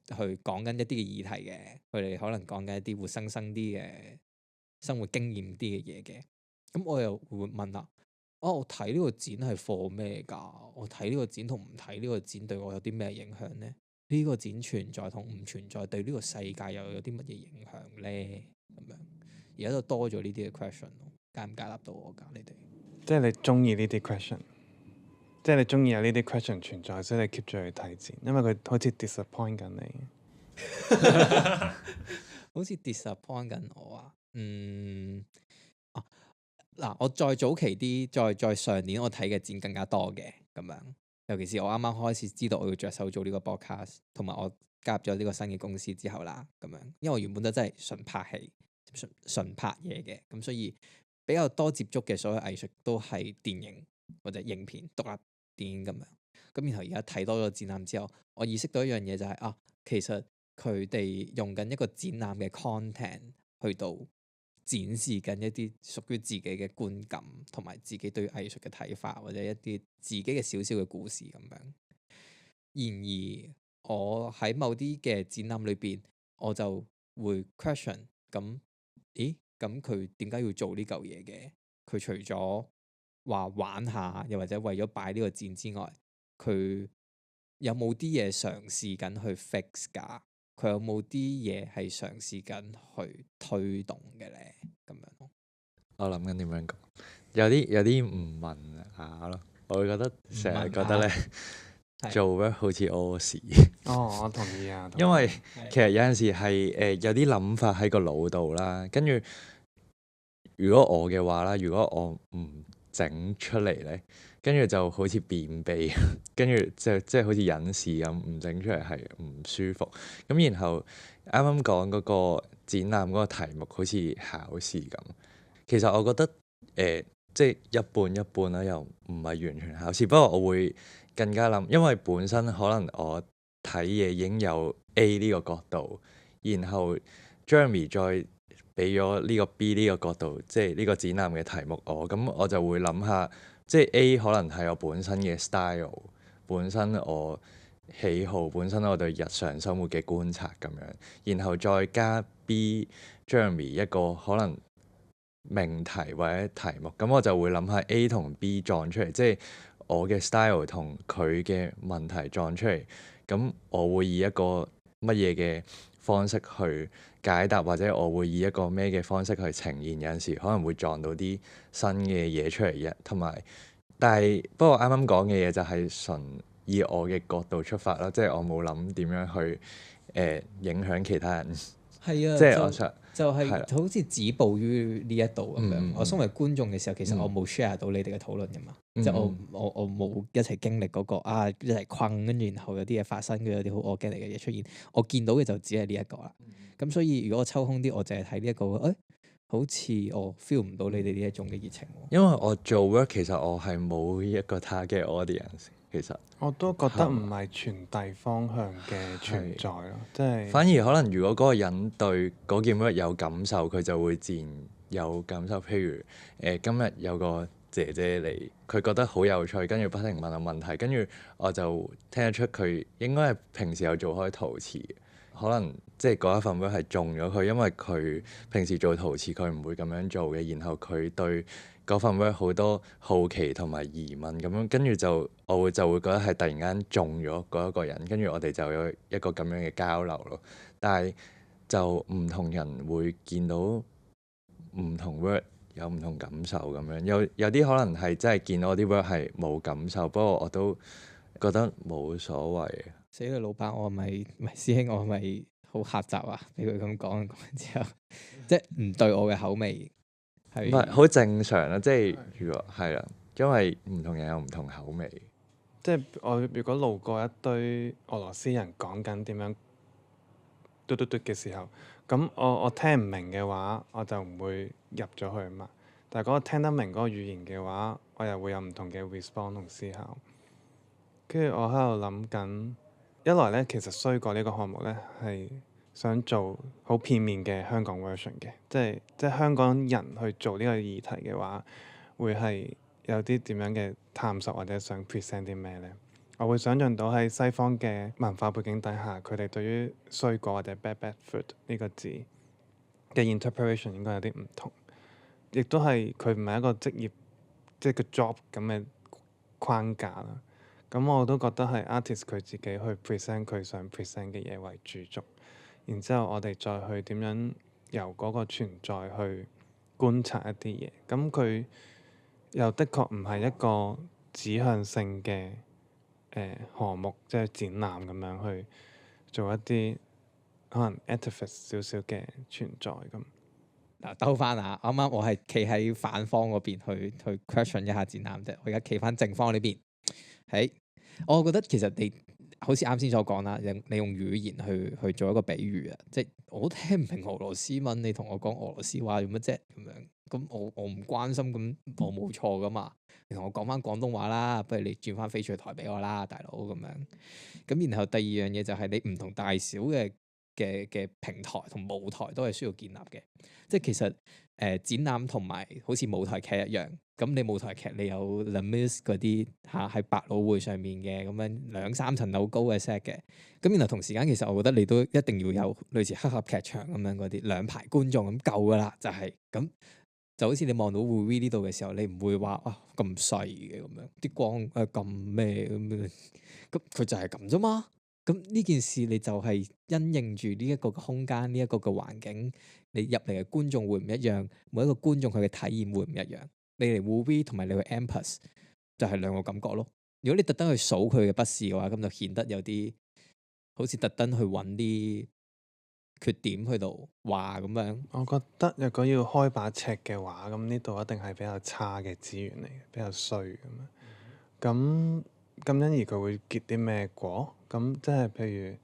去講緊一啲嘅議題嘅，佢哋可能講緊一啲活生生啲嘅生活經驗啲嘅嘢嘅。咁我又會問啦，我睇呢個展係貨咩㗎？我睇呢個展同唔睇呢個展對我有啲咩影響呢？呢個展存在同唔存在對呢個世界又有啲乜嘢影響呢？咁樣而家都多咗呢啲嘅 question 咯，解唔解答到我㗎？你哋即係你中意呢啲 question，即係你中意有呢啲 question 存在，所以你 keep 住去睇展，因為佢好似 disappoint 緊你。好似 disappoint 緊我啊！嗱，我再早期啲，再上年我睇嘅展更加多嘅咁樣，尤其是我啱啱開始知道我要着手做呢個 podcast，同埋我加入咗呢個新嘅公司之後啦，咁樣，因為我原本都真係純拍戲、純拍嘢嘅，咁所以比較多接觸嘅所有藝術都係電影或者影片、獨立電影咁樣。咁然後而家睇多咗展覽之後，我意識到一樣嘢就係其實佢哋用緊一個展覽嘅 content 去到展示緊一啲屬於自己嘅觀感，同埋自己對藝術嘅睇法，或者一啲自己嘅少少嘅故事咁樣。然而我喺某啲嘅展覽裏邊，我就會 question 咁，咦？咁佢點解要做呢嚿嘢嘅？佢除咗話玩下，又或者為咗擺呢個展之外，佢有冇啲嘢嘗試緊去 fix 㗎？佢有冇啲嘢係嘗試緊去推動嘅咧？咁樣咯。我諗緊點樣講，有啲唔問下咯。我會覺得成日覺得咧做 work 好似屙屎。我同意啊。因為其實有陣時係有啲諗法喺個腦度啦，跟住如果我嘅話啦，如果我唔整出嚟咧，跟住就好似便秘，跟住即係好似隱士咁，唔整出嚟係唔舒服。咁然後啱啱講嗰個展覽嗰個題目好似考試咁，其實我覺得即係一半一半啦，又唔係完全考試。不過我會更加諗，因為本身可能我睇嘢已經有 A 呢個角度，然後 Jeremy 再俾咗呢個 B 呢個角度，即係呢個展覽嘅題目咁我就會諗下，即係 A 可能係我本身嘅 style， 本身我喜好，本身我對日常生活嘅觀察咁樣，然後再加 B Jeremy 一個可能命題或者題目，咁我就會諗下 A 同 B 撞出嚟，即係我嘅 style 同佢嘅問題撞出嚟，咁我會以一個乜嘢嘅方式去解答，或者我會以一個咩嘅方式去呈現，有陣時可能會撞到啲新嘅嘢出嚟嘅，同埋但係不過啱啱講嘅嘢就係純以我嘅角度出發啦，即係我冇諗點樣去影響其他人。係啊，即係我想就係係啦好似止步於呢一度咁樣。嗯我身為觀眾嘅時候，其實嗯我冇 share 到你哋嘅討論噶嘛，嗯即係我冇一齊經歷嗰個一齊困，跟住然後有啲嘢發生，跟住有啲好 organic 嘅嘢出現。我見到嘅就只係呢一個啦。咁所以如果我抽空啲，我淨係睇呢一個，好似我 feel 唔到你哋呢一種嘅熱情喎。因為我做 work 其實我係冇一個 target audience，其實我都覺得唔係傳遞方向嘅存在咯，即係反而可能如果嗰個人對嗰件 work 有感受，佢就會自然有感受。譬如今日有個姐姐嚟，佢覺得好有趣，跟住不停問我問題，跟住我就聽得出佢應該係平時有做開陶瓷嘅，可能即係嗰一份 work 係中咗佢，因為佢平時做陶瓷佢唔會咁樣做嘅，然後佢對嗰份 work 好多好奇同埋疑問咁樣，跟住我就會覺得係突然間中咗嗰一個人，跟住我哋就有一個咁樣嘅交流咯。但係就唔同人會見到唔同 work 有唔同感受咁樣，有啲可能係真係見到我啲 work 係冇感受，不過我都覺得冇所謂。死啦，老闆，我係咪唔係師兄？我係咪好狹窄啊？俾佢咁講之後，即係唔對我嘅口味。唔係好正常啦，即係如果係啦，因為唔同人有唔同口味。即係我如果路過一堆俄羅斯人講緊點樣嘟嘟嘟嘅時候，咁我聽唔明嘅話，我就唔會入咗去嘛。但係嗰個聽得明嗰個語言嘅話，我又會有唔同嘅 response 同思考。跟住我喺度諗緊，一來咧，其實衰過呢個項目咧係想做好片面嘅香港 version 嘅，即係香港人去做呢個議題嘅話，會係有啲點樣嘅探索或者想 present 啲咩咧？我會想像到喺西方嘅文化背景底下，佢哋對於衰果或者 bad food 呢個字嘅 interpretation 應該有啲唔同，亦都係佢唔係一個職業，即係個 job 咁嘅框架啦。咁我都覺得係 artist 佢自己去 present 佢想 present 嘅嘢為主軸，然之後我哋再去點樣由嗰個存在去觀察一啲嘢。咁佢又的確唔係一個指向性嘅項目，即係展覽咁樣去做一啲可能 artifice 少少嘅存在咁。嗱，兜翻啊！啱啱我係企喺反方嗰邊去 question 一下展覽啫，我而家企翻正方呢邊。我覺得其實你好似啱先所講啦，你用語言去做一個比喻啊，即係我都聽唔明俄羅斯文，你同我講俄羅斯話做乜啫咁樣？咁我唔關心，咁我冇錯噶嘛。你同我講翻廣東話啦，不如你轉翻翡翠台俾我啦，大佬咁樣。咁然後第二樣嘢就係你唔同大小嘅平台同舞台都係需要建立嘅，即係其實展覽同埋好似舞台劇一樣，咁你舞台劇你有 Les Mis 嗰啲喺百老匯上面嘅咁樣2-3層樓高嘅 set 嘅，咁然後同時間其實我覺得你都一定要有類似黑盒劇場咁樣嗰啲2排觀眾咁夠噶啦，就係咁就好似你望到 ViuV 呢度嘅時候，你唔會話咁細嘅咁樣，啲光咁咩咁樣，咁佢就係咁啫嘛。咁呢件事你就係因應住呢一個嘅空間，呢一個嘅環境，你入嚟嘅觀眾會唔一樣，每一個觀眾佢嘅體驗會唔一樣。你嚟 ViuV 同埋你去 M+ 就係2個感覺咯。如果你特登去數佢嘅不是嘅話，咁就顯得有啲好似特登去揾啲缺點去度話咁樣。我覺得若果要開把尺嘅話，咁呢度一定係比較差嘅資源嚟嘅，比較衰咁樣。咁因而佢會結啲咩果？咁即係譬如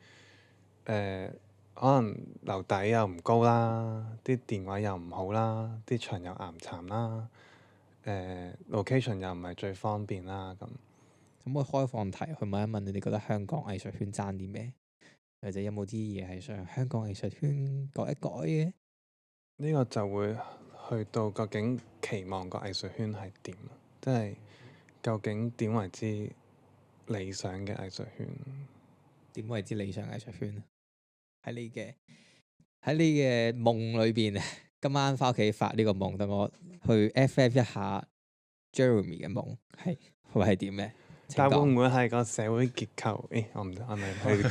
可能樓底又唔高啦，啲電位又唔好啦，啲牆又岩巉啦，location 又唔係最方便啦咁。可唔可以開放題去問一問你哋覺得香港藝術圈爭啲咩？或者有冇啲嘢係想香港藝術圈改一改嘅？呢個就會去到究竟期望個藝術圈係點？即係究竟點為之理想嘅藝術圈？點為之理想藝術圈啊？喺你嘅夢裏邊今晚翻屋企發呢個夢，等我去 FF 一下 Jeremy 嘅夢，會係點咧？但會唔會係個社會結構？我唔知，係咪去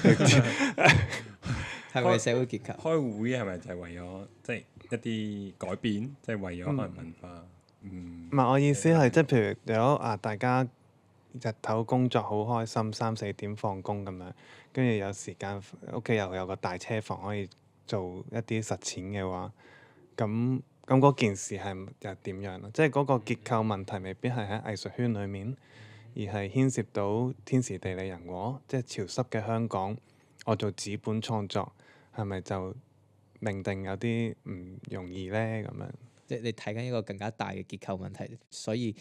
係咪社會結構？開會係咪就係為咗即係一啲改變，即係為咗可能文化？唔係，我意思係即係譬如如果大家日頭工作好開心，3、4點放工咁樣，跟住有時間屋企又有個大車房可以做一啲實踐嘅話，咁嗰件事係又點樣咯？即係嗰個結構問題未必係喺藝術圈裡面，而係牽涉到天時地利人和。即係潮濕嘅香港，我做紙本創作係咪就命定有啲唔容易咧？咁樣即係你睇緊一個更加大嘅結構問題，所以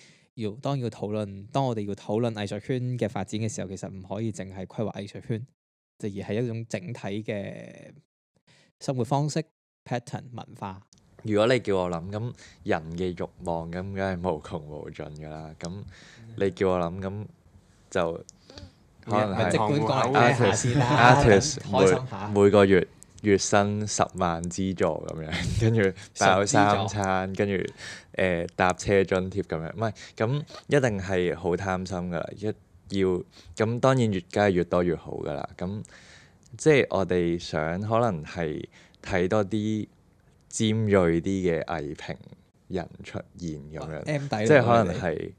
當我哋要討論藝術圈嘅發展嘅時候，其實唔可以淨係規劃藝術圈，而係一種整體嘅生活方式、pattern、文化。如果你叫我諗，咁人嘅慾望咁梗係無窮無盡㗎啦。咁你叫我諗，咁就可能係即管講嚟聽下先啦， artist 開心下。每個月薪10萬資助咁樣，跟住包3餐，跟住搭車津貼咁樣，唔係咁一定係好貪心㗎啦。咁當然梗係越多越好㗎啦。咁即係我哋想可能係睇多啲尖鋭啲嘅藝評人出現咁樣，即係可能係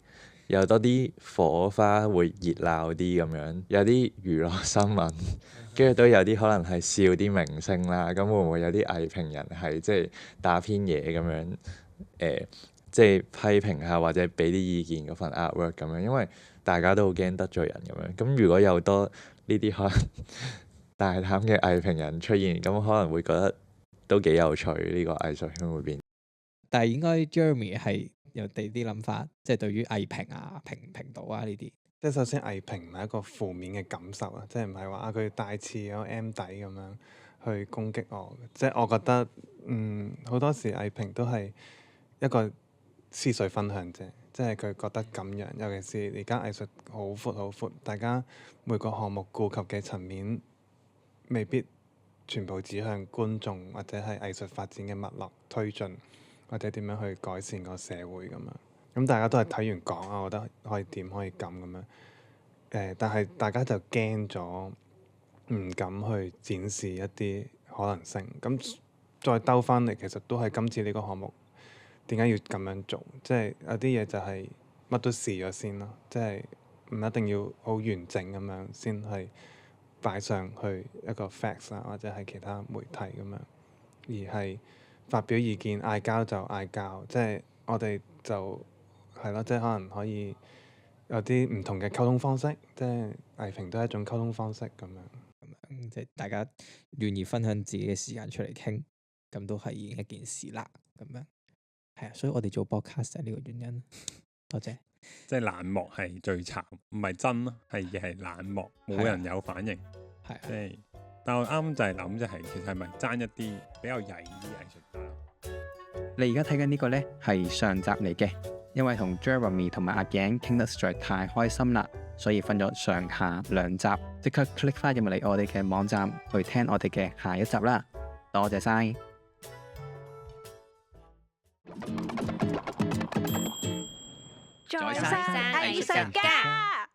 有多啲火花會熱鬧啲咁樣，有啲娛樂新聞，跟住都有啲可能係笑啲明星啦。咁會唔會有啲藝評人係即係打篇嘢咁樣即係批評下或者俾啲意見嗰份 artwork 咁樣？因為大家都好驚得罪人咁樣。咁如果有多呢啲可能大膽嘅藝評人出現，咁可能會覺得都幾有趣，呢個藝術圈會變。但係應該 Jeremy 係有第啲諗法，即係對於藝評啊、評到啊呢啲。即係首先藝評唔係一個負面嘅感受啊，即係唔係話佢帶刺有 M 底咁樣去攻擊我。即係我覺得好多時藝評都係一個思緒分享啫，即係佢覺得咁樣。尤其是而家藝術好闊好闊，大家每個項目顧及嘅層面未必全部指向觀眾或者係藝術發展嘅脈絡推進，或者點樣去改善個社會咁樣。咁大家都係睇完講啊，我覺得可以點可以咁樣。但係大家就驚咗，唔敢去展示一啲可能性。咁再兜翻嚟，其實都係今次呢個項目點解要咁樣做？即係有啲嘢就係乜都試咗先咯，即係唔一定要好完整咁樣先係擺上去一個 facts 啊，或者係其他媒體咁樣，而係發表意見，嗌交就嗌交，即係我哋就係咯，即係可能可以有啲唔同嘅溝通方式，即係藝評都係一種溝通方式咁樣。即係大家願意分享自己嘅時間出嚟傾，咁都係已經一件事啦。咁樣係啊，所以我哋做 podcast 係呢個原因。多謝。即係冷漠係最慘，唔係真咯，係冷漠，冇人有反應。係啊，即係，但我啱就係諗就係，其實係咪爭一啲比較曳啲藝術家？你而家睇緊呢個呢係上集嚟嘅，因為同 Jeremy 同埋阿頸傾得實在太開心啦，所以分咗上下兩集，即刻 click 翻入嚟我哋嘅網站去聽我哋嘅下一集啦。多謝晒！在生藝術家。